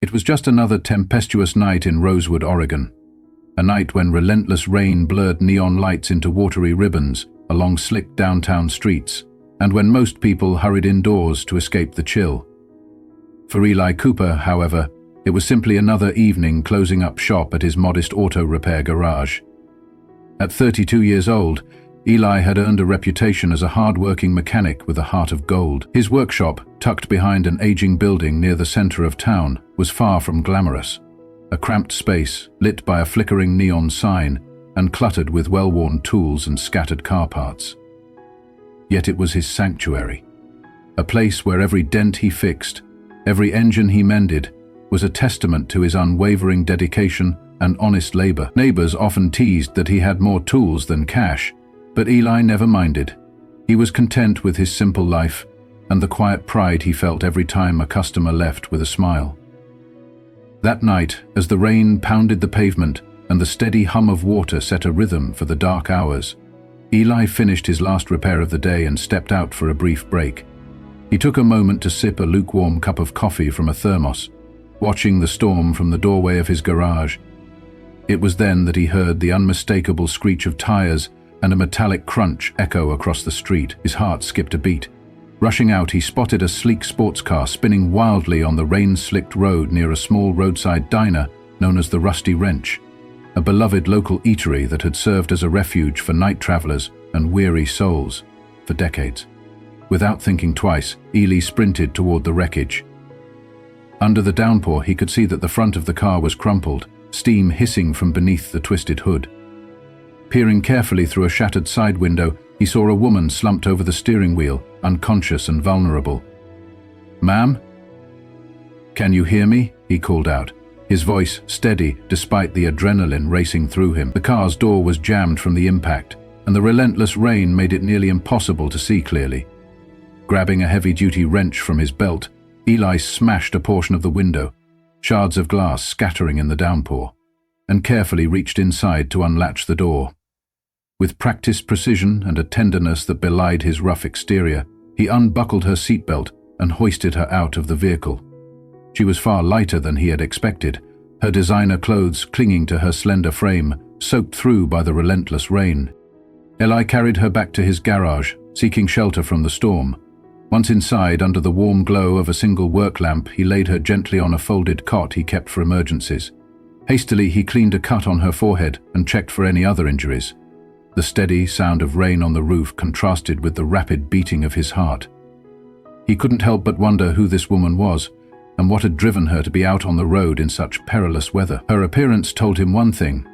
It was just another tempestuous night in Rosewood, Oregon. A night when relentless rain blurred neon lights into watery ribbons along slick downtown streets, and when most people hurried indoors to escape the chill. For Eli Cooper, however, it was simply another evening closing up shop at his modest auto repair garage. At 32 years old, Eli had earned a reputation as a hard-working mechanic with a heart of gold. His workshop, tucked behind an aging building near the center of town, was far from glamorous. A cramped space, lit by a flickering neon sign, and cluttered with well-worn tools and scattered car parts. Yet it was his sanctuary, a place where every dent he fixed, every engine he mended, was a testament to his unwavering dedication and honest labor. Neighbors often teased that he had more tools than cash, but Eli never minded. He was content with his simple life and the quiet pride he felt every time a customer left with a smile. That night, as the rain pounded the pavement and the steady hum of water set a rhythm for the dark hours, Eli finished his last repair of the day and stepped out for a brief break. He took a moment to sip a lukewarm cup of coffee from a thermos, watching the storm from the doorway of his garage. It was then that he heard the unmistakable screech of tires and a metallic crunch echo across the street. His heart skipped a beat. Rushing out, he spotted a sleek sports car spinning wildly on the rain-slicked road near a small roadside diner known as the Rusty Wrench, a beloved local eatery that had served as a refuge for night travelers and weary souls for decades. Without thinking twice, Eli sprinted toward the wreckage. Under the downpour, he could see that the front of the car was crumpled, steam hissing from beneath the twisted hood. Peering carefully through a shattered side window, he saw a woman slumped over the steering wheel, unconscious and vulnerable. "Ma'am? Can you hear me?" he called out, his voice steady despite the adrenaline racing through him. The car's door was jammed from the impact, and the relentless rain made it nearly impossible to see clearly. Grabbing a heavy-duty wrench from his belt, Eli smashed a portion of the window, shards of glass scattering in the downpour, and carefully reached inside to unlatch the door. With practiced precision and a tenderness that belied his rough exterior, he unbuckled her seatbelt and hoisted her out of the vehicle. She was far lighter than he had expected, her designer clothes clinging to her slender frame, soaked through by the relentless rain. Eli carried her back to his garage, seeking shelter from the storm. Once inside, under the warm glow of a single work lamp, he laid her gently on a folded cot he kept for emergencies. Hastily, he cleaned a cut on her forehead and checked for any other injuries. The steady sound of rain on the roof contrasted with the rapid beating of his heart. He couldn't help but wonder who this woman was, and what had driven her to be out on the road in such perilous weather. Her appearance told him one thing.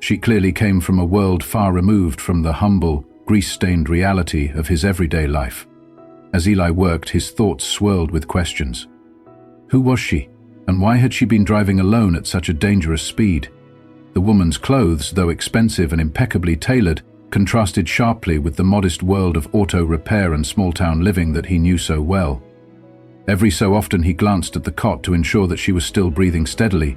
She clearly came from a world far removed from the humble, grease-stained reality of his everyday life. As Eli worked, his thoughts swirled with questions. Who was she, and why had she been driving alone at such a dangerous speed? The woman's clothes, though expensive and impeccably tailored, contrasted sharply with the modest world of auto repair and small-town living that he knew so well. Every so often he glanced at the cot to ensure that she was still breathing steadily,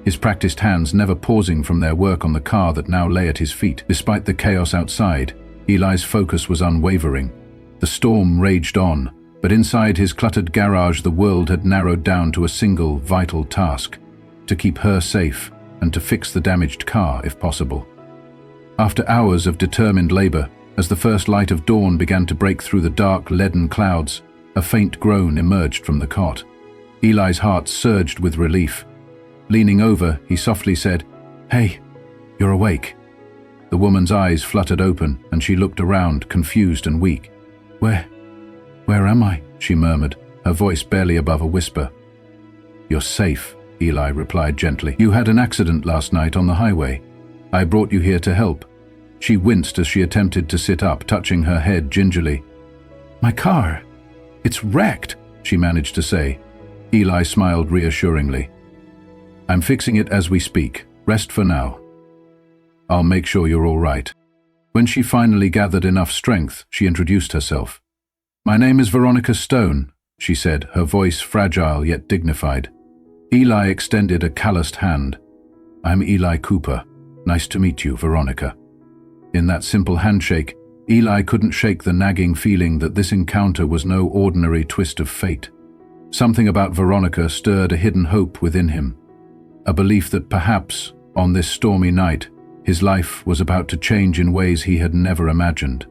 his practiced hands never pausing from their work on the car that now lay at his feet. Despite the chaos outside, Eli's focus was unwavering. The storm raged on, but inside his cluttered garage the world had narrowed down to a single vital task: to keep her safe and to fix the damaged car if possible. After hours of determined labor, as the first light of dawn began to break through the dark, leaden clouds, a faint groan emerged from the cot. Eli's heart surged with relief. Leaning over, he softly said, "Hey, you're awake." The woman's eyes fluttered open, and she looked around, confused and weak. Where am I?" she murmured, her voice barely above a whisper. "You're safe," Eli replied gently. "You had an accident last night on the highway. I brought you here to help." She winced as she attempted to sit up, touching her head gingerly. "My car, it's wrecked," she managed to say. Eli smiled reassuringly. "I'm fixing it as we speak. Rest for now. I'll make sure you're all right." When she finally gathered enough strength, she introduced herself. "My name is Veronica Stone," she said, her voice fragile yet dignified. Eli extended a calloused hand. "I'm Eli Cooper. Nice to meet you, Veronica." In that simple handshake, Eli couldn't shake the nagging feeling that this encounter was no ordinary twist of fate. Something about Veronica stirred a hidden hope within him, a belief that perhaps, on this stormy night, his life was about to change in ways he had never imagined.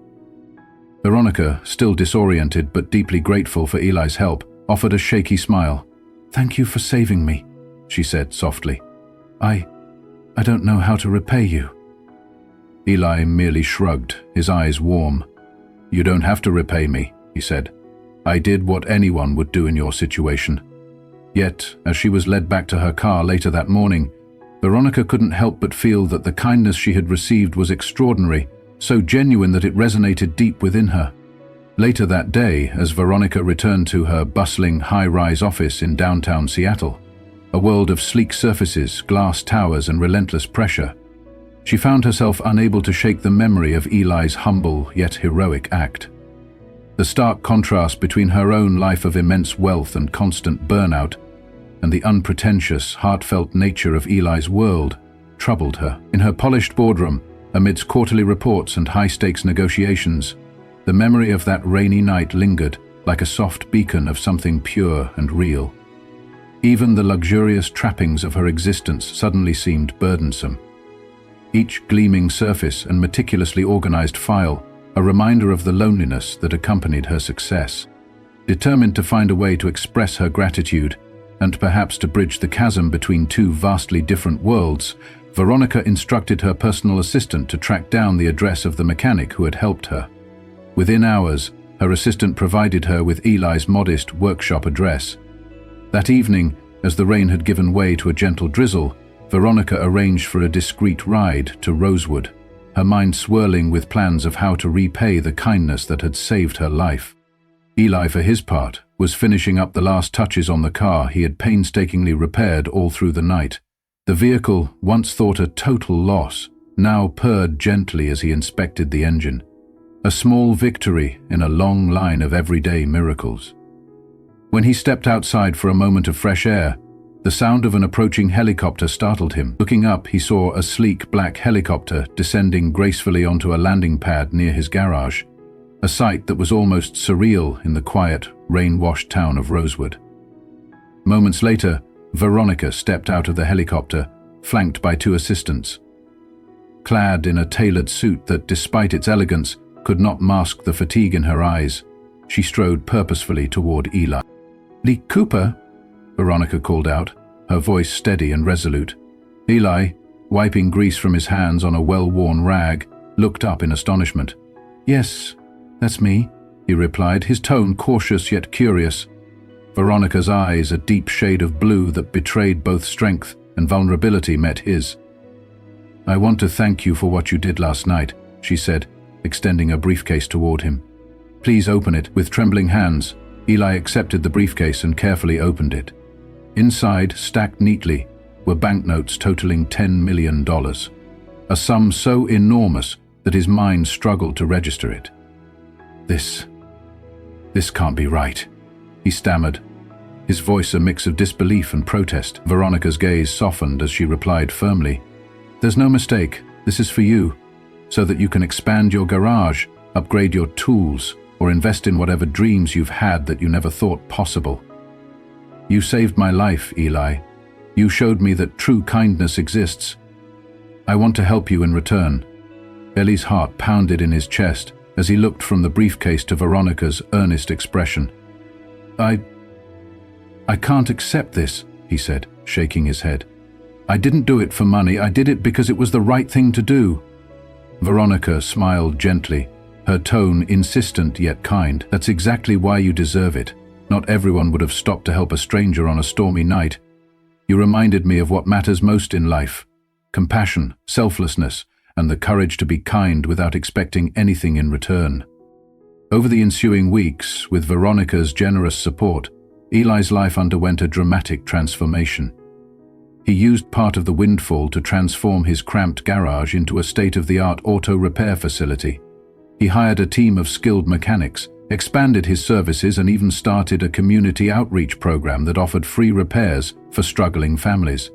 Veronica, still disoriented but deeply grateful for Eli's help, offered a shaky smile. "Thank you for saving me," she said softly. I don't know how to repay you." Eli merely shrugged, his eyes warm. "You don't have to repay me," he said. "I did what anyone would do in your situation." Yet, as she was led back to her car later that morning, Veronica couldn't help but feel that the kindness she had received was extraordinary, so genuine that it resonated deep within her. Later that day, as Veronica returned to her bustling high-rise office in downtown Seattle, a world of sleek surfaces, glass towers, and relentless pressure, she found herself unable to shake the memory of Eli's humble yet heroic act. The stark contrast between her own life of immense wealth and constant burnout and the unpretentious, heartfelt nature of Eli's world troubled her. In her polished boardroom, amidst quarterly reports and high-stakes negotiations, the memory of that rainy night lingered like a soft beacon of something pure and real. Even the luxurious trappings of her existence suddenly seemed burdensome. Each gleaming surface and meticulously organized file, a reminder of the loneliness that accompanied her success. Determined to find a way to express her gratitude, and perhaps to bridge the chasm between two vastly different worlds, Veronica instructed her personal assistant to track down the address of the mechanic who had helped her. Within hours, her assistant provided her with Eli's modest workshop address. That evening, as the rain had given way to a gentle drizzle, Veronica arranged for a discreet ride to Rosewood, her mind swirling with plans of how to repay the kindness that had saved her life. Eli, for his part, was finishing up the last touches on the car he had painstakingly repaired all through the night. The vehicle, once thought a total loss, now purred gently as he inspected the engine. A small victory in a long line of everyday miracles. When he stepped outside for a moment of fresh air, the sound of an approaching helicopter startled him. Looking up, he saw a sleek black helicopter descending gracefully onto a landing pad near his garage, a sight that was almost surreal in the quiet, rain-washed town of Rosewood. Moments later, Veronica stepped out of the helicopter, flanked by two assistants. Clad in a tailored suit that, despite its elegance, could not mask the fatigue in her eyes, she strode purposefully toward Eli. "Eli Cooper?" Veronica called out, her voice steady and resolute. Eli, wiping grease from his hands on a well-worn rag, looked up in astonishment. "Yes, that's me," he replied, his tone cautious yet curious. Veronica's eyes, a deep shade of blue that betrayed both strength and vulnerability, met his. "I want to thank you for what you did last night," she said, extending a briefcase toward him. "Please open it." With trembling hands, Eli accepted the briefcase and carefully opened it. Inside, stacked neatly, were banknotes totaling $10 million, a sum so enormous that his mind struggled to register it. This can't be right," he stammered, his voice a mix of disbelief and protest. Veronica's gaze softened as she replied firmly, "There's no mistake. This is for you, so that you can expand your garage, upgrade your tools, or invest in whatever dreams you've had that you never thought possible. You saved my life, Eli. You showed me that true kindness exists. I want to help you in return." Eli's heart pounded in his chest as he looked from the briefcase to Veronica's earnest expression. I can't accept this," he said, shaking his head. "I didn't do it for money. I did it because it was the right thing to do." Veronica smiled gently, her tone insistent yet kind. "That's exactly why you deserve it. Not everyone would have stopped to help a stranger on a stormy night. You reminded me of what matters most in life: compassion, selflessness, and the courage to be kind without expecting anything in return." Over the ensuing weeks, with Veronica's generous support, Eli's life underwent a dramatic transformation. He used part of the windfall to transform his cramped garage into a state-of-the-art auto repair facility. He hired a team of skilled mechanics, expanded his services, and even started a community outreach program that offered free repairs for struggling families.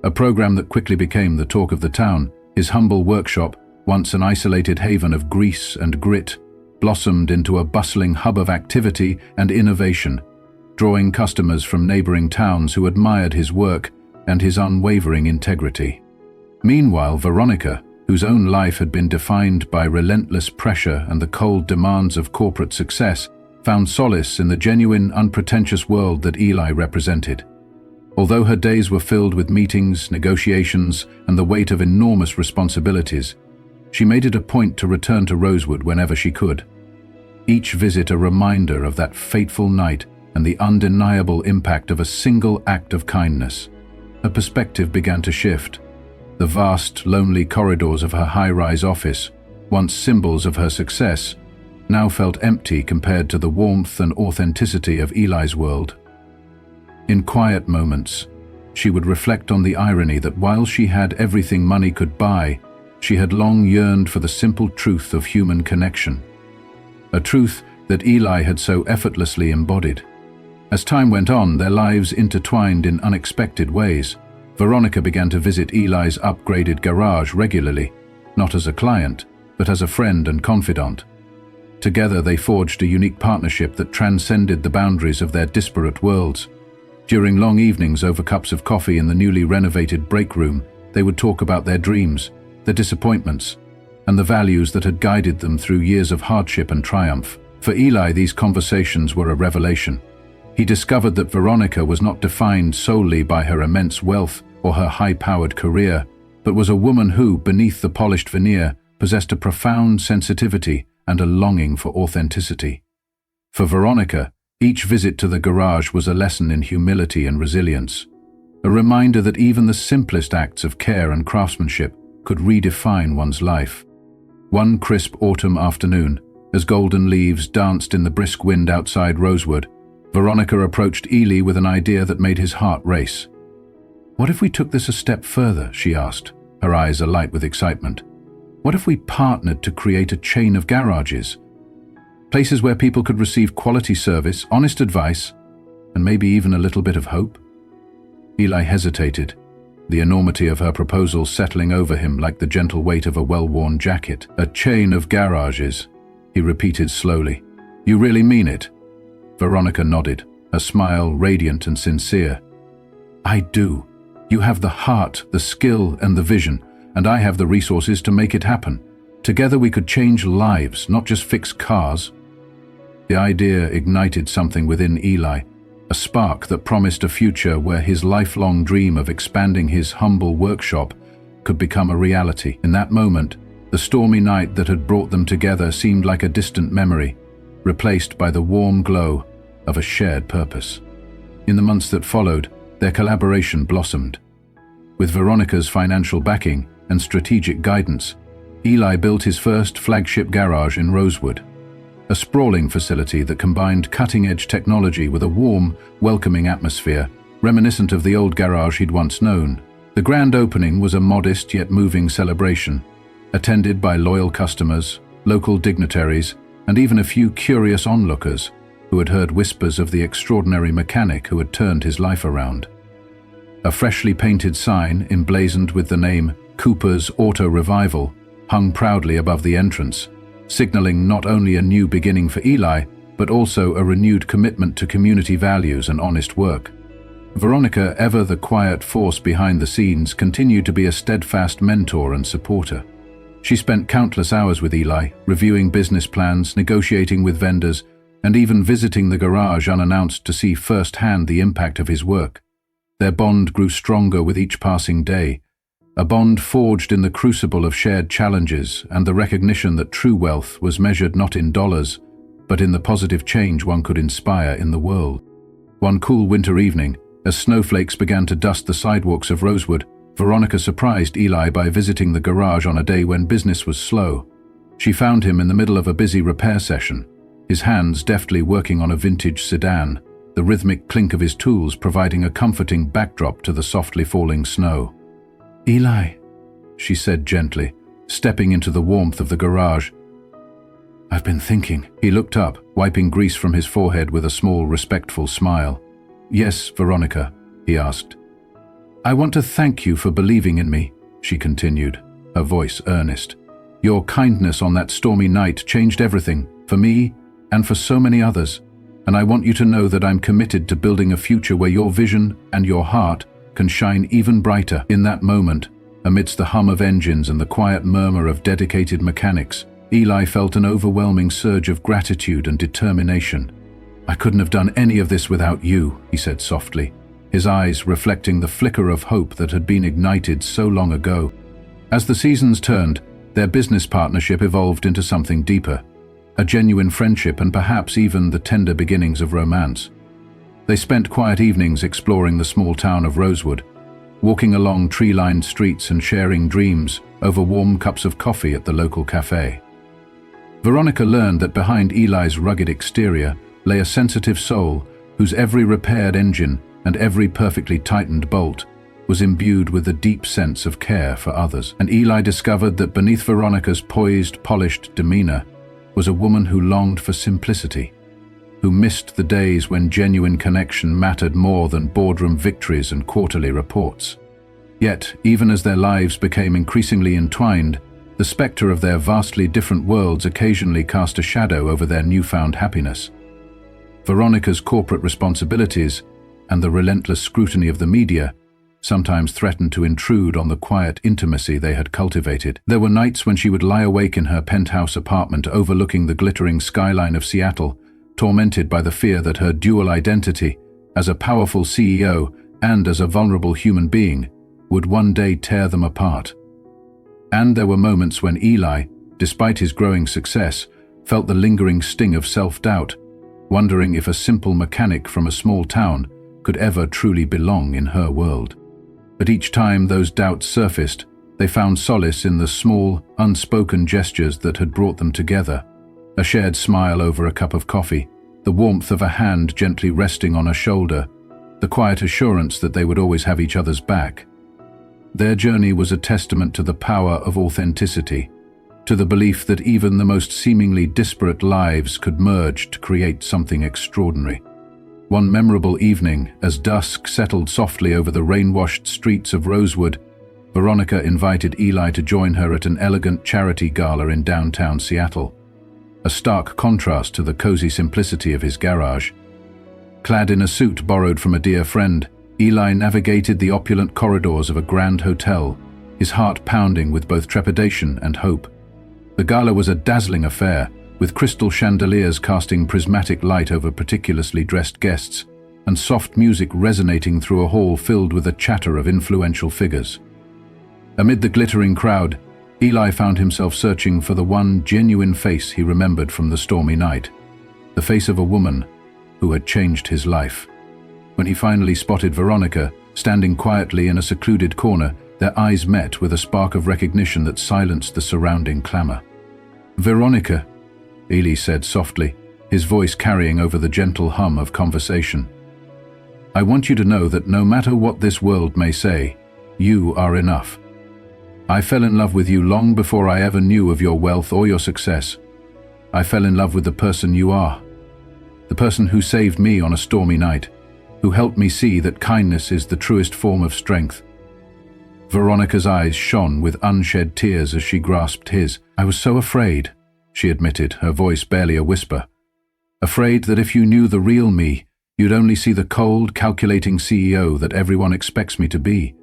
A program that quickly became the talk of the town. His humble workshop, once an isolated haven of grease and grit, blossomed into a bustling hub of activity and innovation, drawing customers from neighboring towns who admired his work and his unwavering integrity. Meanwhile, Veronica, whose own life had been defined by relentless pressure and the cold demands of corporate success, found solace in the genuine, unpretentious world that Eli represented. Although her days were filled with meetings, negotiations, and the weight of enormous responsibilities, she made it a point to return to Rosewood whenever she could. Each visit a reminder of that fateful night and the undeniable impact of a single act of kindness. Her perspective began to shift. The vast, lonely corridors of her high-rise office, once symbols of her success, now felt empty compared to the warmth and authenticity of Eli's world. In quiet moments, she would reflect on the irony that while she had everything money could buy, she had long yearned for the simple truth of human connection. A truth that Eli had so effortlessly embodied. As time went on, their lives intertwined in unexpected ways. Veronica began to visit Eli's upgraded garage regularly, not as a client, but as a friend and confidant. Together they forged a unique partnership that transcended the boundaries of their disparate worlds. During long evenings over cups of coffee in the newly renovated break room, they would talk about their dreams, their disappointments, and the values that had guided them through years of hardship and triumph. For Eli, these conversations were a revelation. He discovered that Veronica was not defined solely by her immense wealth or her high-powered career, but was a woman who, beneath the polished veneer, possessed a profound sensitivity and a longing for authenticity. For Veronica, each visit to the garage was a lesson in humility and resilience, a reminder that even the simplest acts of care and craftsmanship could redefine one's life. One crisp autumn afternoon, as golden leaves danced in the brisk wind outside Rosewood, Veronica approached Eli with an idea that made his heart race. "What if we took this a step further?" she asked, her eyes alight with excitement. "What if we partnered to create a chain of garages? Places where people could receive quality service, honest advice, and maybe even a little bit of hope?" Eli hesitated, the enormity of her proposal settling over him like the gentle weight of a well-worn jacket. "A chain of garages," he repeated slowly. "You really mean it?" Veronica nodded, her smile radiant and sincere. "I do. You have the heart, the skill, and the vision, and I have the resources to make it happen. Together we could change lives, not just fix cars." The idea ignited something within Eli, a spark that promised a future where his lifelong dream of expanding his humble workshop could become a reality. In that moment, the stormy night that had brought them together seemed like a distant memory, replaced by the warm glow of a shared purpose. In the months that followed, their collaboration blossomed. With Veronica's financial backing and strategic guidance, Eli built his first flagship garage in Rosewood, a sprawling facility that combined cutting-edge technology with a warm, welcoming atmosphere, reminiscent of the old garage he'd once known. The grand opening was a modest yet moving celebration, attended by loyal customers, local dignitaries, and even a few curious onlookers who had heard whispers of the extraordinary mechanic who had turned his life around. A freshly painted sign, emblazoned with the name Cooper's Auto Revival, hung proudly above the entrance, signaling not only a new beginning for Eli, but also a renewed commitment to community values and honest work. Veronica, ever the quiet force behind the scenes, continued to be a steadfast mentor and supporter. She spent countless hours with Eli, reviewing business plans, negotiating with vendors, and even visiting the garage unannounced to see firsthand the impact of his work. Their bond grew stronger with each passing day, a bond forged in the crucible of shared challenges and the recognition that true wealth was measured not in dollars, but in the positive change one could inspire in the world. One cool winter evening, as snowflakes began to dust the sidewalks of Rosewood, Veronica surprised Eli by visiting the garage on a day when business was slow. She found him in the middle of a busy repair session, his hands deftly working on a vintage sedan, the rhythmic clink of his tools providing a comforting backdrop to the softly falling snow. "Eli," she said gently, stepping into the warmth of the garage. "I've been thinking." He looked up, wiping grease from his forehead with a small, respectful smile. "Yes, Veronica," he asked. "I want to thank you for believing in me," she continued, her voice earnest. "Your kindness on that stormy night changed everything, for me and for so many others. And I want you to know that I'm committed to building a future where your vision and your heart can shine even brighter." In that moment, amidst the hum of engines and the quiet murmur of dedicated mechanics, Eli felt an overwhelming surge of gratitude and determination. "I couldn't have done any of this without you," he said softly, his eyes reflecting the flicker of hope that had been ignited so long ago. As the seasons turned, their business partnership evolved into something deeper, a genuine friendship and perhaps even the tender beginnings of romance. They spent quiet evenings exploring the small town of Rosewood, walking along tree-lined streets and sharing dreams over warm cups of coffee at the local cafe. Veronica learned that behind Eli's rugged exterior lay a sensitive soul whose every repaired engine and every perfectly tightened bolt was imbued with a deep sense of care for others. And Eli discovered that beneath Veronica's poised, polished demeanor was a woman who longed for simplicity, who missed the days when genuine connection mattered more than boardroom victories and quarterly reports. Yet, even as their lives became increasingly entwined, the specter of their vastly different worlds occasionally cast a shadow over their newfound happiness. Veronica's corporate responsibilities and the relentless scrutiny of the media sometimes threatened to intrude on the quiet intimacy they had cultivated. There were nights when she would lie awake in her penthouse apartment overlooking the glittering skyline of Seattle, tormented by the fear that her dual identity, as a powerful CEO and as a vulnerable human being, would one day tear them apart. And there were moments when Eli, despite his growing success, felt the lingering sting of self-doubt, wondering if a simple mechanic from a small town could ever truly belong in her world. But each time those doubts surfaced, they found solace in the small, unspoken gestures that had brought them together. A shared smile over a cup of coffee, the warmth of a hand gently resting on a shoulder, the quiet assurance that they would always have each other's back. Their journey was a testament to the power of authenticity, to the belief that even the most seemingly disparate lives could merge to create something extraordinary. One memorable evening, as dusk settled softly over the rain-washed streets of Rosewood, Veronica invited Eli to join her at an elegant charity gala in downtown Seattle, a stark contrast to the cozy simplicity of his garage. Clad in a suit borrowed from a dear friend, Eli navigated the opulent corridors of a grand hotel, his heart pounding with both trepidation and hope. The gala was a dazzling affair, with crystal chandeliers casting prismatic light over meticulously dressed guests, and soft music resonating through a hall filled with a chatter of influential figures. Amid the glittering crowd, Eli found himself searching for the one genuine face he remembered from the stormy night, the face of a woman who had changed his life. When he finally spotted Veronica, standing quietly in a secluded corner, their eyes met with a spark of recognition that silenced the surrounding clamor. "Veronica," Eli said softly, his voice carrying over the gentle hum of conversation. "I want you to know that no matter what this world may say, you are enough. I fell in love with you long before I ever knew of your wealth or your success. I fell in love with the person you are, the person who saved me on a stormy night, who helped me see that kindness is the truest form of strength." Veronica's eyes shone with unshed tears as she grasped his. "I was so afraid," she admitted, her voice barely a whisper. "Afraid that if you knew the real me, you'd only see the cold, calculating CEO that everyone expects me to be.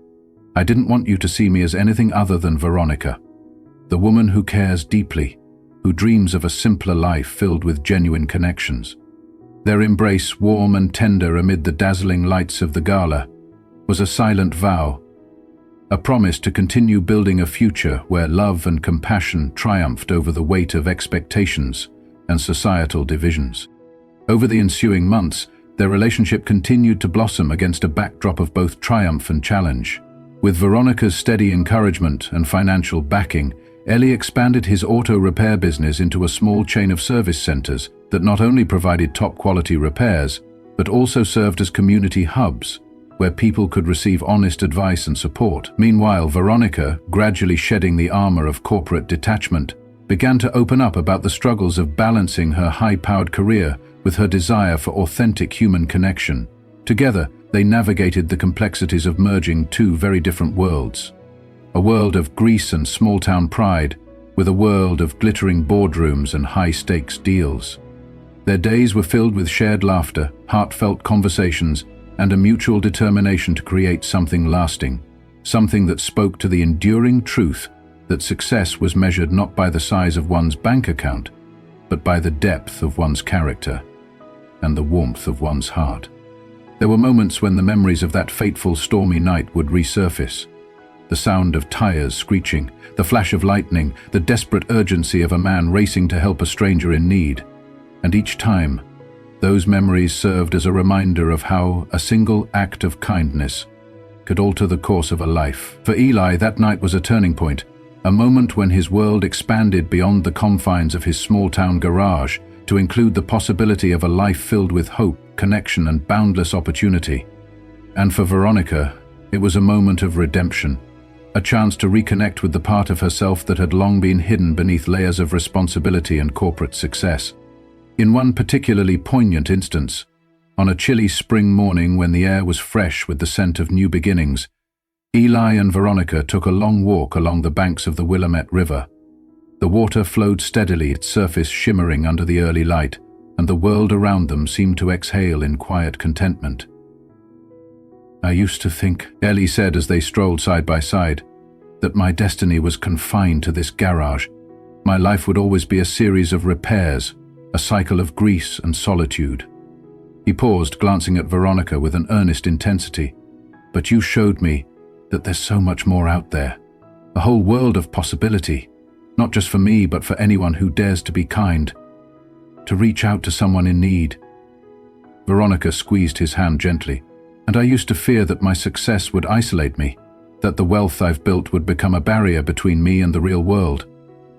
I didn't want you to see me as anything other than Veronica, the woman who cares deeply, who dreams of a simpler life filled with genuine connections." Their embrace, warm and tender amid the dazzling lights of the gala, was a silent vow, a promise to continue building a future where love and compassion triumphed over the weight of expectations and societal divisions. Over the ensuing months, their relationship continued to blossom against a backdrop of both triumph and challenge. With Veronica's steady encouragement and financial backing, Eli expanded his auto repair business into a small chain of service centers that not only provided top-quality repairs, but also served as community hubs, where people could receive honest advice and support. Meanwhile, Veronica, gradually shedding the armor of corporate detachment, began to open up about the struggles of balancing her high-powered career with her desire for authentic human connection. Together, they navigated the complexities of merging two very different worlds. A world of grease and small-town pride, with a world of glittering boardrooms and high-stakes deals. Their days were filled with shared laughter, heartfelt conversations, and a mutual determination to create something lasting, something that spoke to the enduring truth that success was measured not by the size of one's bank account, but by the depth of one's character and the warmth of one's heart. There were moments when the memories of that fateful stormy night would resurface. The sound of tires screeching, the flash of lightning, the desperate urgency of a man racing to help a stranger in need. And each time, those memories served as a reminder of how a single act of kindness could alter the course of a life. For Eli, that night was a turning point, a moment when his world expanded beyond the confines of his small-town garage to include the possibility of a life filled with hope, connection, and boundless opportunity. And for Veronica, it was a moment of redemption, a chance to reconnect with the part of herself that had long been hidden beneath layers of responsibility and corporate success. In one particularly poignant instance, on a chilly spring morning when the air was fresh with the scent of new beginnings, Eli and Veronica took a long walk along the banks of the Willamette River. The water flowed steadily, its surface shimmering under the early light, and the world around them seemed to exhale in quiet contentment. "I used to think," Eli said as they strolled side by side, "that my destiny was confined to this garage. My life would always be a series of repairs, a cycle of grease and solitude." He paused, glancing at Veronica with an earnest intensity. "But you showed me that there's so much more out there, a whole world of possibility, not just for me but for anyone who dares to be kind, to reach out to someone in need." Veronica squeezed his hand gently. "And I used to fear that my success would isolate me, that the wealth I've built would become a barrier between me and the real world,"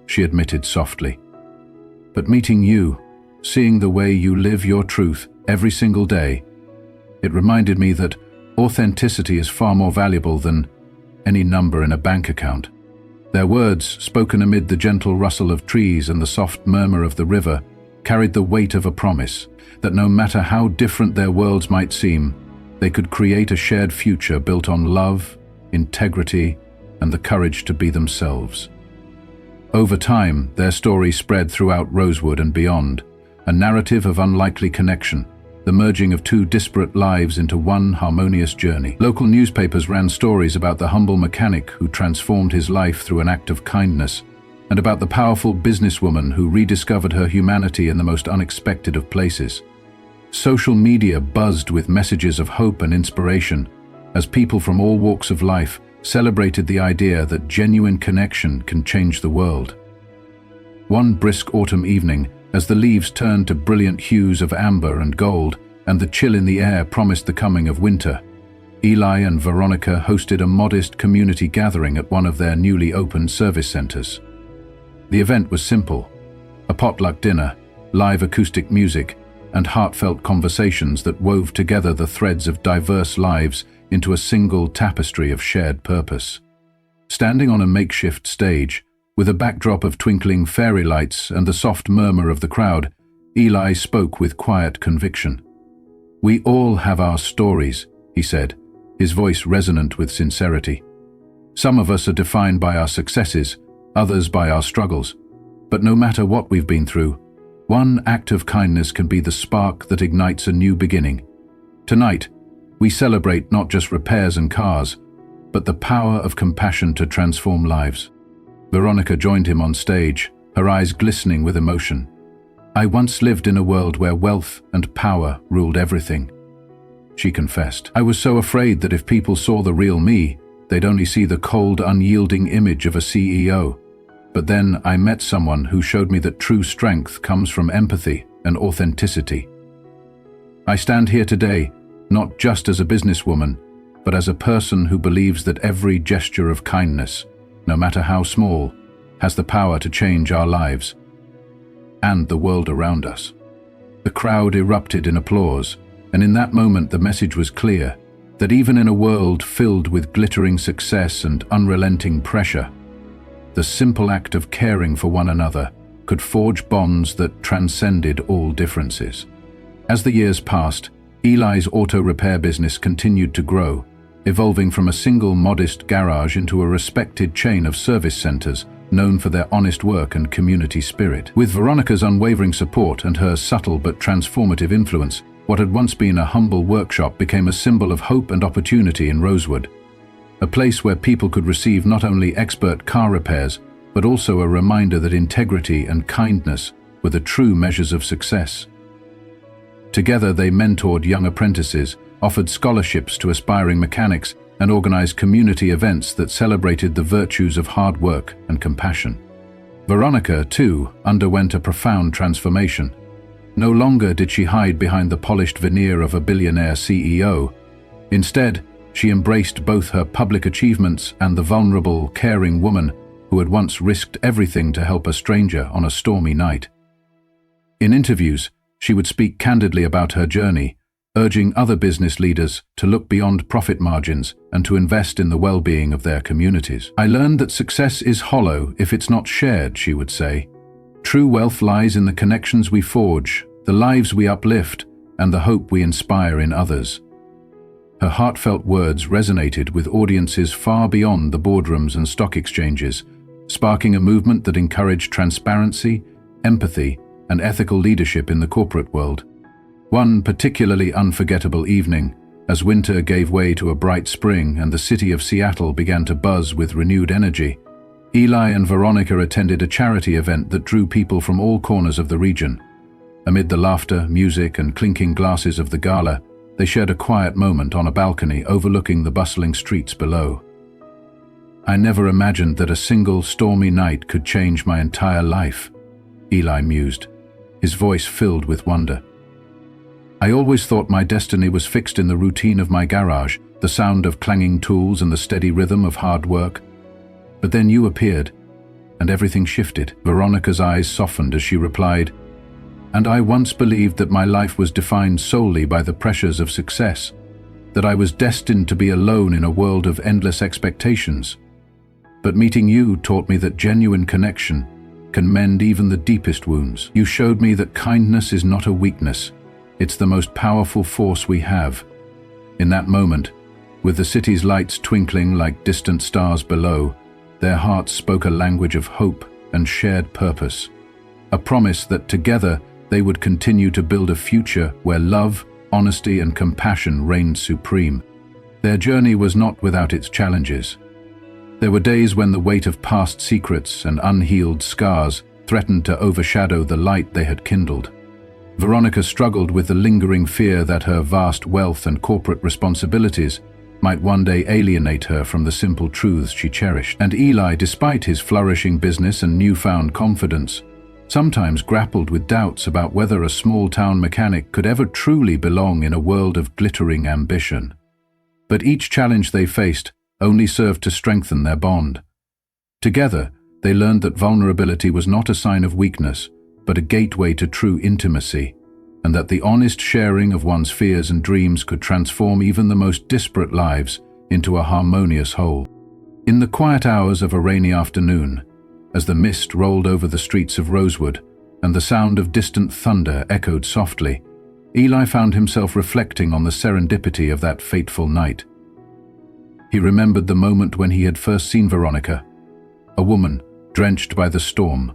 she admitted softly. "But meeting you, seeing the way you live your truth every single day, it reminded me that authenticity is far more valuable than any number in a bank account." Their words, spoken amid the gentle rustle of trees and the soft murmur of the river, carried the weight of a promise that no matter how different their worlds might seem, they could create a shared future built on love, integrity, and the courage to be themselves. Over time, their story spread throughout Rosewood and beyond, a narrative of unlikely connection, the merging of two disparate lives into one harmonious journey. Local newspapers ran stories about the humble mechanic who transformed his life through an act of kindness, and about the powerful businesswoman who rediscovered her humanity in the most unexpected of places. Social media buzzed with messages of hope and inspiration as people from all walks of life celebrated the idea that genuine connection can change the world. One brisk autumn evening, as the leaves turned to brilliant hues of amber and gold, and the chill in the air promised the coming of winter, Eli and Veronica hosted a modest community gathering at one of their newly opened service centers. The event was simple: a potluck dinner, live acoustic music, and heartfelt conversations that wove together the threads of diverse lives into a single tapestry of shared purpose. Standing on a makeshift stage, with a backdrop of twinkling fairy lights and the soft murmur of the crowd, Eli spoke with quiet conviction. "We all have our stories," he said, his voice resonant with sincerity. "Some of us are defined by our successes, others by our struggles. But no matter what we've been through, one act of kindness can be the spark that ignites a new beginning. Tonight, we celebrate not just repairs and cars, but the power of compassion to transform lives." Veronica joined him on stage, her eyes glistening with emotion. "I once lived in a world where wealth and power ruled everything," she confessed. "I was so afraid that if people saw the real me, they'd only see the cold, unyielding image of a CEO. But then I met someone who showed me that true strength comes from empathy and authenticity. I stand here today, not just as a businesswoman, but as a person who believes that every gesture of kindness, no matter how small, has the power to change our lives and the world around us." The crowd erupted in applause, and in that moment the message was clear, that even in a world filled with glittering success and unrelenting pressure, the simple act of caring for one another could forge bonds that transcended all differences. As the years passed, Eli's auto repair business continued to grow, evolving from a single modest garage into a respected chain of service centers known for their honest work and community spirit. With Veronica's unwavering support and her subtle but transformative influence, what had once been a humble workshop became a symbol of hope and opportunity in Rosewood, a place where people could receive not only expert car repairs, but also a reminder that integrity and kindness were the true measures of success. Together they mentored young apprentices, offered scholarships to aspiring mechanics, and organized community events that celebrated the virtues of hard work and compassion. Veronica, too, underwent a profound transformation. No longer did she hide behind the polished veneer of a billionaire CEO. Instead, she embraced both her public achievements and the vulnerable, caring woman who had once risked everything to help a stranger on a stormy night. In interviews, she would speak candidly about her journey, urging other business leaders to look beyond profit margins and to invest in the well-being of their communities. "I learned that success is hollow if it's not shared," she would say. "True wealth lies in the connections we forge, the lives we uplift, and the hope we inspire in others." Her heartfelt words resonated with audiences far beyond the boardrooms and stock exchanges, sparking a movement that encouraged transparency, empathy, and ethical leadership in the corporate world. One particularly unforgettable evening, as winter gave way to a bright spring and the city of Seattle began to buzz with renewed energy, Eli and Veronica attended a charity event that drew people from all corners of the region. Amid the laughter, music, and clinking glasses of the gala, they shared a quiet moment on a balcony overlooking the bustling streets below. "I never imagined that a single stormy night could change my entire life," Eli mused, his voice filled with wonder. "I always thought my destiny was fixed in the routine of my garage, the sound of clanging tools and the steady rhythm of hard work. But then you appeared, and everything shifted." Veronica's eyes softened as she replied, "And I once believed that my life was defined solely by the pressures of success, that I was destined to be alone in a world of endless expectations. But meeting you taught me that genuine connection can mend even the deepest wounds. You showed me that kindness is not a weakness, it's the most powerful force we have." In that moment, with the city's lights twinkling like distant stars below, their hearts spoke a language of hope and shared purpose, a promise that together they would continue to build a future where love, honesty, and compassion reigned supreme. Their journey was not without its challenges. There were days when the weight of past secrets and unhealed scars threatened to overshadow the light they had kindled. Veronica struggled with the lingering fear that her vast wealth and corporate responsibilities might one day alienate her from the simple truths she cherished. And Eli, despite his flourishing business and newfound confidence, sometimes grappled with doubts about whether a small-town mechanic could ever truly belong in a world of glittering ambition. But each challenge they faced only served to strengthen their bond. Together, they learned that vulnerability was not a sign of weakness, but a gateway to true intimacy, and that the honest sharing of one's fears and dreams could transform even the most disparate lives into a harmonious whole. In the quiet hours of a rainy afternoon, as the mist rolled over the streets of Rosewood and the sound of distant thunder echoed softly, Eli found himself reflecting on the serendipity of that fateful night. He remembered the moment when he had first seen Veronica, a woman drenched by the storm,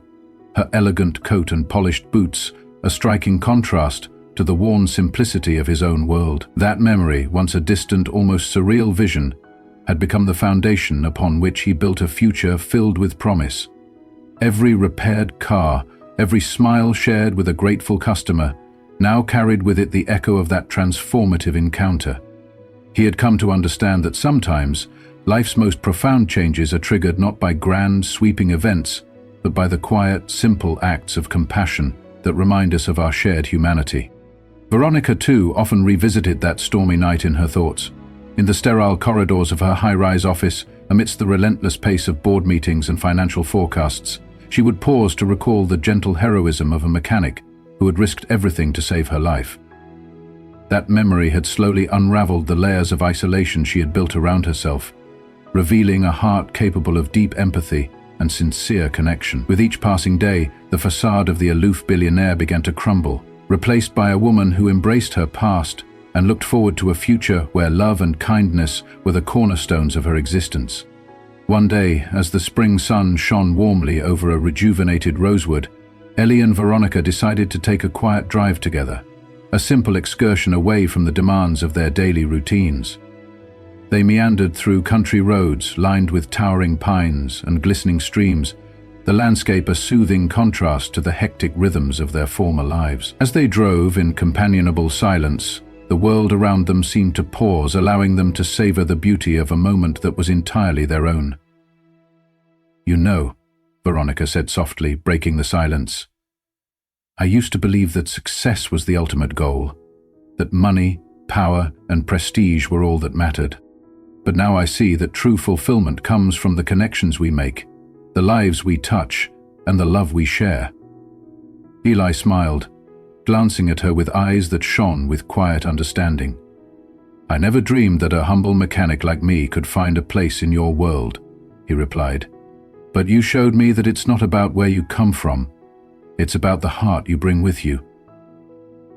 her elegant coat and polished boots a striking contrast to the worn simplicity of his own world. That memory, once a distant, almost surreal vision, had become the foundation upon which he built a future filled with promise. Every repaired car, every smile shared with a grateful customer, now carried with it the echo of that transformative encounter. He had come to understand that sometimes life's most profound changes are triggered not by grand, sweeping events, but by the quiet, simple acts of compassion that remind us of our shared humanity. Veronica, too, often revisited that stormy night in her thoughts. In the sterile corridors of her high-rise office, amidst the relentless pace of board meetings and financial forecasts, she would pause to recall the gentle heroism of a mechanic who had risked everything to save her life. That memory had slowly unraveled the layers of isolation she had built around herself, revealing a heart capable of deep empathy and sincere connection. With each passing day, the facade of the aloof billionaire began to crumble, replaced by a woman who embraced her past and looked forward to a future where love and kindness were the cornerstones of her existence. One day, as the spring sun shone warmly over a rejuvenated Rosewood, Eli and Veronica decided to take a quiet drive together, a simple excursion away from the demands of their daily routines. They meandered through country roads lined with towering pines and glistening streams, the landscape a soothing contrast to the hectic rhythms of their former lives. As they drove in companionable silence, the world around them seemed to pause, allowing them to savor the beauty of a moment that was entirely their own. "You know," Veronica said softly, breaking the silence, "I used to believe that success was the ultimate goal, that money, power, and prestige were all that mattered. But now I see that true fulfillment comes from the connections we make, the lives we touch, and the love we share." Eli smiled, glancing at her with eyes that shone with quiet understanding. "I never dreamed that a humble mechanic like me could find a place in your world," he replied. "But you showed me that it's not about where you come from, it's about the heart you bring with you."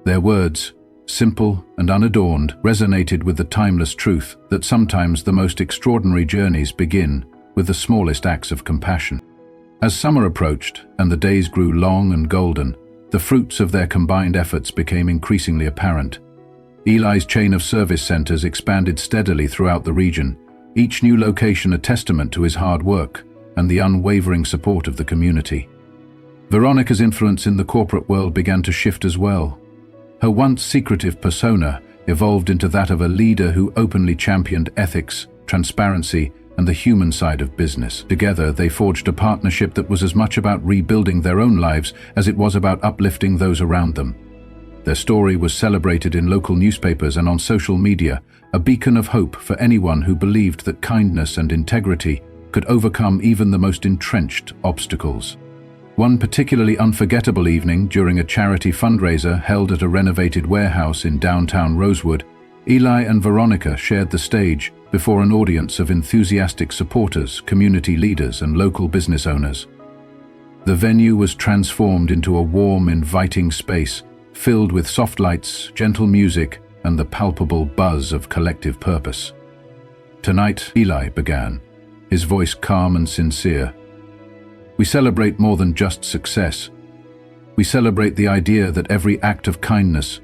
Their words, simple and unadorned, resonated with the timeless truth that sometimes the most extraordinary journeys begin with the smallest acts of compassion. As summer approached and the days grew long and golden, the fruits of their combined efforts became increasingly apparent. Eli's chain of service centers expanded steadily throughout the region, each new location a testament to his hard work and the unwavering support of the community. Veronica's influence in the corporate world began to shift as well. Her once secretive persona evolved into that of a leader who openly championed ethics, transparency, and the human side of business. Together, they forged a partnership that was as much about rebuilding their own lives as it was about uplifting those around them. Their story was celebrated in local newspapers and on social media, a beacon of hope for anyone who believed that kindness and integrity could overcome even the most entrenched obstacles. One particularly unforgettable evening, during a charity fundraiser held at a renovated warehouse in downtown Rosewood, Eli and Veronica shared the stage before an audience of enthusiastic supporters, community leaders, and local business owners. The venue was transformed into a warm, inviting space filled with soft lights, gentle music, and the palpable buzz of collective purpose. "Tonight," Eli began, his voice calm and sincere, "we celebrate more than just success. We celebrate the idea that every act of kindness,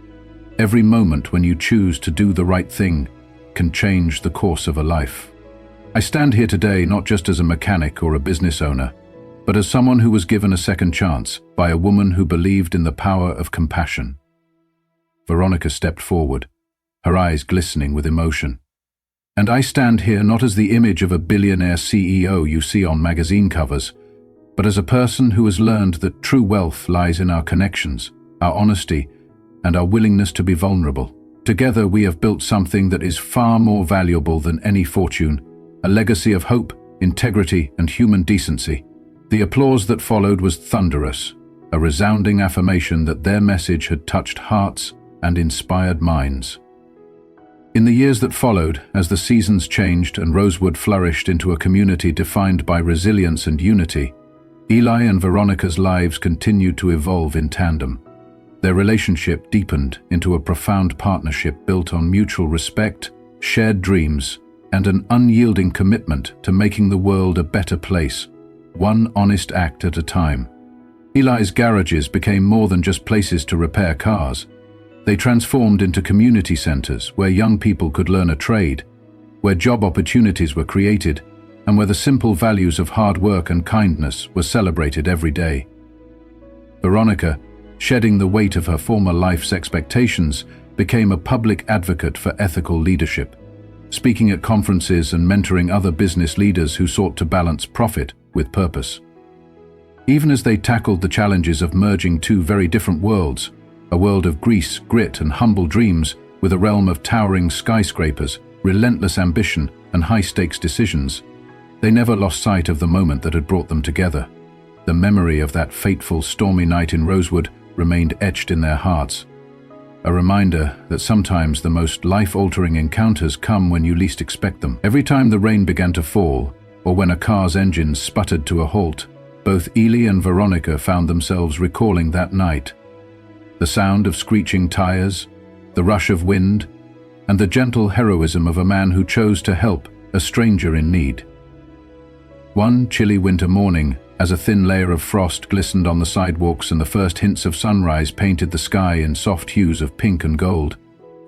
every moment when you choose to do the right thing, can change the course of a life. I stand here today not just as a mechanic or a business owner, but as someone who was given a second chance by a woman who believed in the power of compassion." Veronica stepped forward, her eyes glistening with emotion. "And I stand here not as the image of a billionaire CEO you see on magazine covers, but as a person who has learned that true wealth lies in our connections, our honesty, and our willingness to be vulnerable. Together we have built something that is far more valuable than any fortune, a legacy of hope, integrity, and human decency." The applause that followed was thunderous, a resounding affirmation that their message had touched hearts and inspired minds. In the years that followed, as the seasons changed and Rosewood flourished into a community defined by resilience and unity, Eli and Veronica's lives continued to evolve in tandem. Their relationship deepened into a profound partnership built on mutual respect, shared dreams, and an unyielding commitment to making the world a better place, one honest act at a time. Eli's garages became more than just places to repair cars. They transformed into community centers where young people could learn a trade, where job opportunities were created, and where the simple values of hard work and kindness were celebrated every day. Veronica, shedding the weight of her former life's expectations, became a public advocate for ethical leadership, speaking at conferences and mentoring other business leaders who sought to balance profit with purpose. Even as they tackled the challenges of merging two very different worlds, a world of grease, grit, and humble dreams with a realm of towering skyscrapers, relentless ambition, and high-stakes decisions, they never lost sight of the moment that had brought them together. The memory of that fateful, stormy night in Rosewood remained etched in their hearts, a reminder that sometimes the most life-altering encounters come when you least expect them. Every time the rain began to fall, or when a car's engine sputtered to a halt, both Eli and Veronica found themselves recalling that night. The sound of screeching tires, the rush of wind, and the gentle heroism of a man who chose to help a stranger in need. One chilly winter morning, as a thin layer of frost glistened on the sidewalks and the first hints of sunrise painted the sky in soft hues of pink and gold,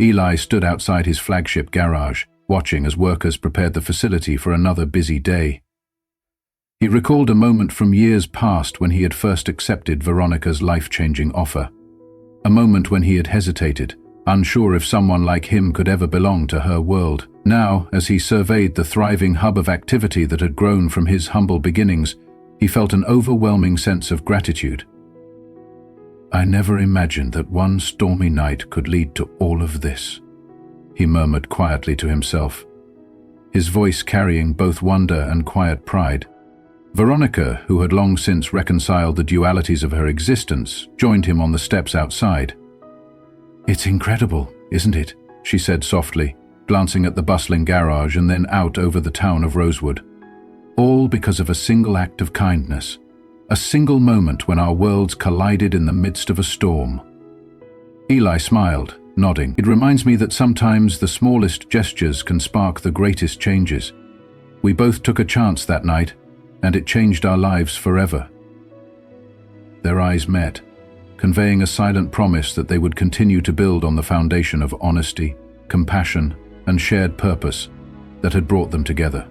Eli stood outside his flagship garage, watching as workers prepared the facility for another busy day. He recalled a moment from years past when he had first accepted Veronica's life-changing offer. A moment when he had hesitated, unsure if someone like him could ever belong to her world. Now, as he surveyed the thriving hub of activity that had grown from his humble beginnings, he felt an overwhelming sense of gratitude. "I never imagined that one stormy night could lead to all of this," he murmured quietly to himself, his voice carrying both wonder and quiet pride. Veronica, who had long since reconciled the dualities of her existence, joined him on the steps outside. "It's incredible, isn't it?" she said softly, glancing at the bustling garage and then out over the town of Rosewood. "All because of a single act of kindness, a single moment when our worlds collided in the midst of a storm." Eli smiled, nodding. "It reminds me that sometimes the smallest gestures can spark the greatest changes. We both took a chance that night, and it changed our lives forever." Their eyes met, conveying a silent promise that they would continue to build on the foundation of honesty, compassion, and shared purpose that had brought them together.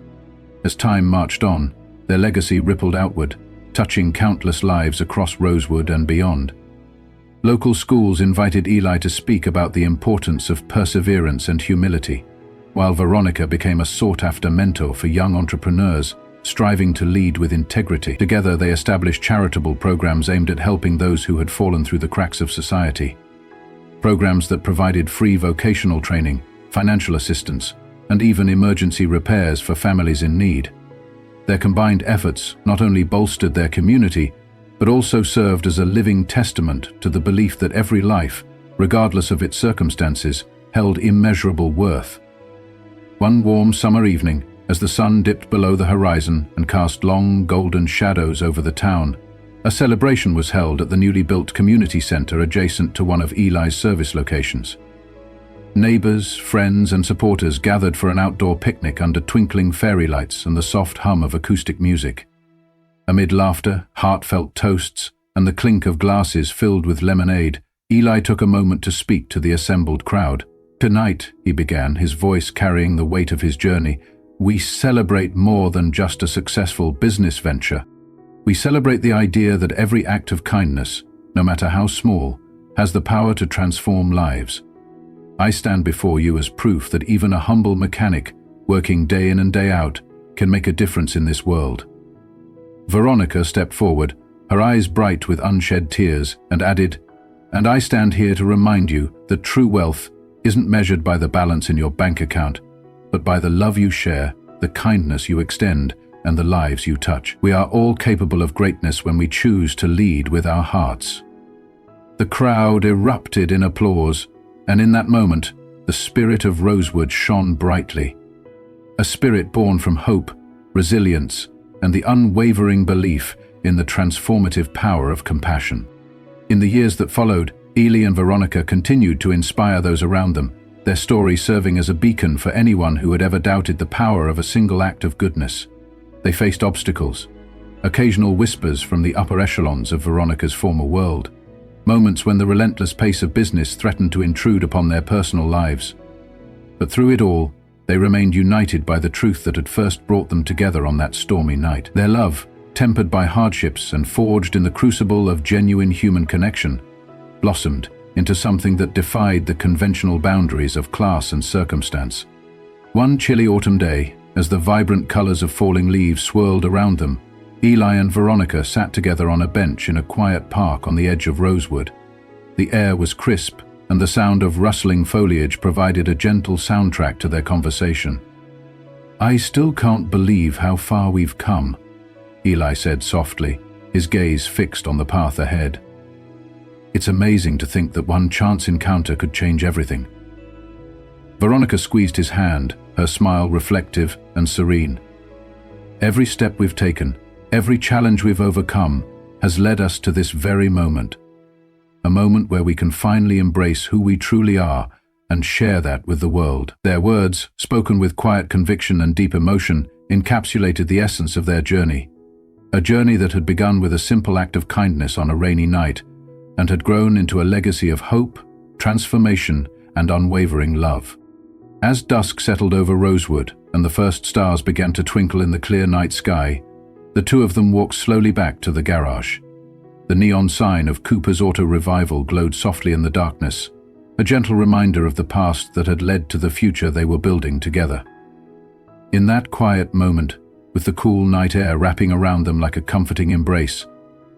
As time marched on, their legacy rippled outward, touching countless lives across Rosewood and beyond. Local schools invited Eli to speak about the importance of perseverance and humility, while Veronica became a sought-after mentor for young entrepreneurs striving to lead with integrity. Together, they established charitable programs aimed at helping those who had fallen through the cracks of society. Programs that provided free vocational training, financial assistance, and even emergency repairs for families in need. Their combined efforts not only bolstered their community, but also served as a living testament to the belief that every life, regardless of its circumstances, held immeasurable worth. One warm summer evening, as the sun dipped below the horizon and cast long, golden shadows over the town, a celebration was held at the newly built community center adjacent to one of Eli's service locations. Neighbors, friends, and supporters gathered for an outdoor picnic under twinkling fairy lights and the soft hum of acoustic music. Amid laughter, heartfelt toasts, and the clink of glasses filled with lemonade, Eli took a moment to speak to the assembled crowd. "Tonight," he began, his voice carrying the weight of his journey, "we celebrate more than just a successful business venture. We celebrate the idea that every act of kindness, no matter how small, has the power to transform lives. I stand before you as proof that even a humble mechanic, working day in and day out, can make a difference in this world." Veronica stepped forward, her eyes bright with unshed tears, and added, "And I stand here to remind you that true wealth isn't measured by the balance in your bank account, but by the love you share, the kindness you extend, and the lives you touch. We are all capable of greatness when we choose to lead with our hearts." The crowd erupted in applause, and in that moment, the spirit of Rosewood shone brightly. A spirit born from hope, resilience, and the unwavering belief in the transformative power of compassion. In the years that followed, Eli and Veronica continued to inspire those around them, their story serving as a beacon for anyone who had ever doubted the power of a single act of goodness. They faced obstacles, occasional whispers from the upper echelons of Veronica's former world, moments when the relentless pace of business threatened to intrude upon their personal lives. But through it all, they remained united by the truth that had first brought them together on that stormy night. Their love, tempered by hardships and forged in the crucible of genuine human connection, blossomed into something that defied the conventional boundaries of class and circumstance. One chilly autumn day, as the vibrant colors of falling leaves swirled around them, Eli and Veronica sat together on a bench in a quiet park on the edge of Rosewood. The air was crisp, and the sound of rustling foliage provided a gentle soundtrack to their conversation. "I still can't believe how far we've come," Eli said softly, his gaze fixed on the path ahead. "It's amazing to think that one chance encounter could change everything." Veronica squeezed his hand, her smile reflective and serene. "Every step we've taken, every challenge we've overcome, has led us to this very moment. A moment where we can finally embrace who we truly are and share that with the world." Their words, spoken with quiet conviction and deep emotion, encapsulated the essence of their journey. A journey that had begun with a simple act of kindness on a rainy night and had grown into a legacy of hope, transformation, and unwavering love. As dusk settled over Rosewood and the first stars began to twinkle in the clear night sky, the two of them walked slowly back to the garage. The neon sign of Cooper's Auto Revival glowed softly in the darkness, a gentle reminder of the past that had led to the future they were building together. In that quiet moment, with the cool night air wrapping around them like a comforting embrace,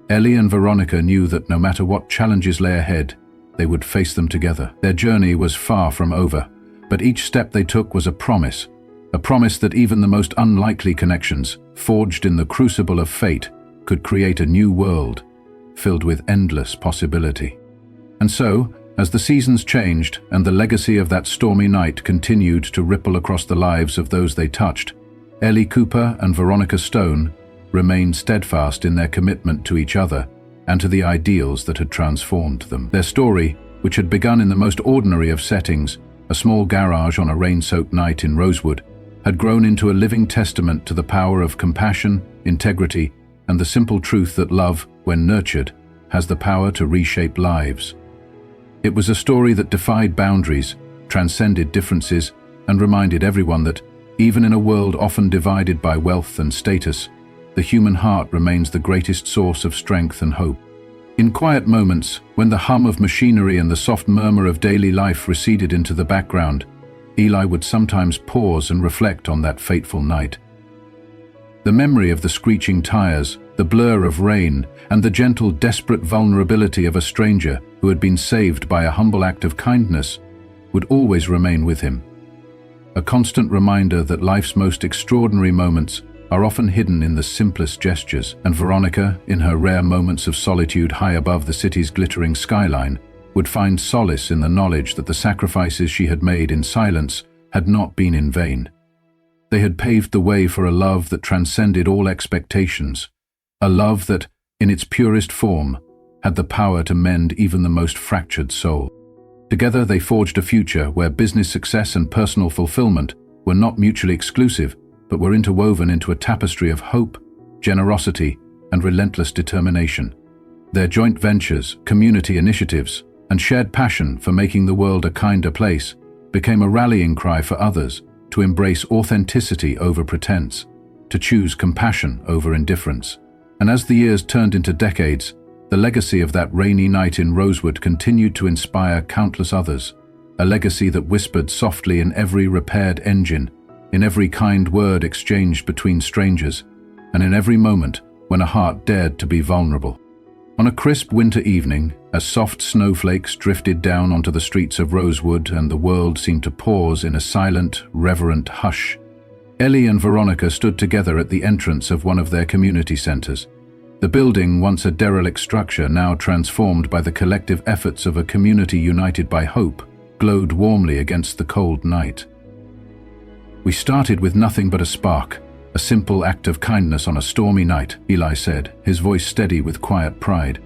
Eli and Veronica knew that no matter what challenges lay ahead, they would face them together. Their journey was far from over, but each step they took was a promise that even the most unlikely connections, forged in the crucible of fate, could create a new world filled with endless possibility. And so, as the seasons changed and the legacy of that stormy night continued to ripple across the lives of those they touched, Eli Cooper and Veronica Stone remained steadfast in their commitment to each other and to the ideals that had transformed them. Their story, which had begun in the most ordinary of settings, a small garage on a rain-soaked night in Rosewood, had grown into a living testament to the power of compassion, integrity, and the simple truth that love, when nurtured, has the power to reshape lives. It was a story that defied boundaries, transcended differences, and reminded everyone that, even in a world often divided by wealth and status, the human heart remains the greatest source of strength and hope. In quiet moments, when the hum of machinery and the soft murmur of daily life receded into the background, Eli would sometimes pause and reflect on that fateful night. The memory of the screeching tires, the blur of rain, and the gentle, desperate vulnerability of a stranger who had been saved by a humble act of kindness would always remain with him. A constant reminder that life's most extraordinary moments are often hidden in the simplest gestures, and Veronica, in her rare moments of solitude high above the city's glittering skyline, would find solace in the knowledge that the sacrifices she had made in silence had not been in vain. They had paved the way for a love that transcended all expectations, a love that, in its purest form, had the power to mend even the most fractured soul. Together they forged a future where business success and personal fulfillment were not mutually exclusive, but were interwoven into a tapestry of hope, generosity, and relentless determination. Their joint ventures, community initiatives, and shared passion for making the world a kinder place became a rallying cry for others to embrace authenticity over pretense, to choose compassion over indifference. And as the years turned into decades, the legacy of that rainy night in Rosewood continued to inspire countless others, a legacy that whispered softly in every repaired engine, in every kind word exchanged between strangers, and in every moment when a heart dared to be vulnerable. On a crisp winter evening, as soft snowflakes drifted down onto the streets of Rosewood and the world seemed to pause in a silent, reverent hush, Eli and Veronica stood together at the entrance of one of their community centers. The building, once a derelict structure now transformed by the collective efforts of a community united by hope, glowed warmly against the cold night. "We started with nothing but a spark, a simple act of kindness on a stormy night," Eli said, his voice steady with quiet pride.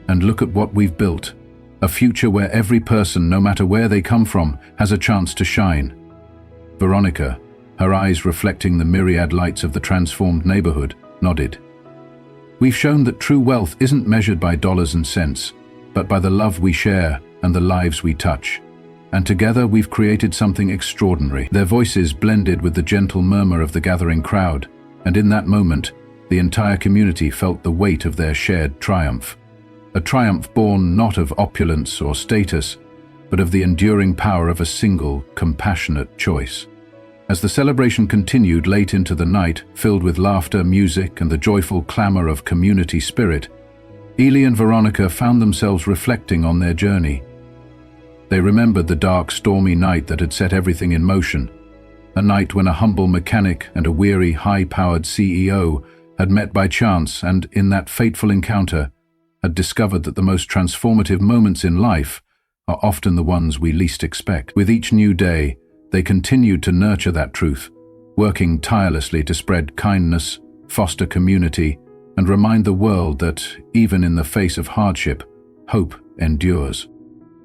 "And look at what we've built, a future where every person, no matter where they come from, has a chance to shine." Veronica, her eyes reflecting the myriad lights of the transformed neighborhood, nodded. "We've shown that true wealth isn't measured by dollars and cents, but by the love we share and the lives we touch. And together we've created something extraordinary." Their voices blended with the gentle murmur of the gathering crowd, and in that moment, the entire community felt the weight of their shared triumph. A triumph born not of opulence or status, but of the enduring power of a single, compassionate choice. As the celebration continued late into the night, filled with laughter, music, and the joyful clamor of community spirit, Eli and Veronica found themselves reflecting on their journey. They remembered the dark, stormy night that had set everything in motion, a night when a humble mechanic and a weary, high-powered CEO had met by chance and, in that fateful encounter, had discovered that the most transformative moments in life are often the ones we least expect. With each new day, they continued to nurture that truth, working tirelessly to spread kindness, foster community, and remind the world that, even in the face of hardship, hope endures.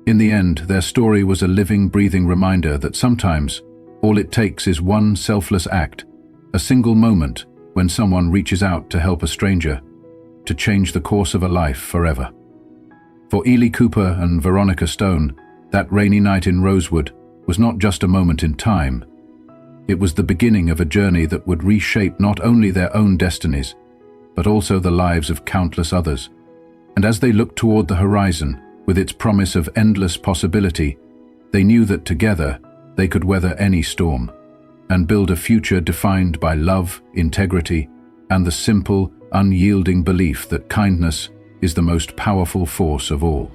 In the end, their story was a living, breathing reminder that sometimes all it takes is one selfless act, A single moment when someone reaches out to help a stranger, to change the course of a life forever. For Eli Cooper and Veronica Stone, that rainy night in Rosewood was not just a moment in time. It was the beginning of a journey that would reshape not only their own destinies, but also the lives of countless others. And as they looked toward the horizon, with its promise of endless possibility, they knew that together they could weather any storm and build a future defined by love, integrity, and the simple, unyielding belief that kindness is the most powerful force of all.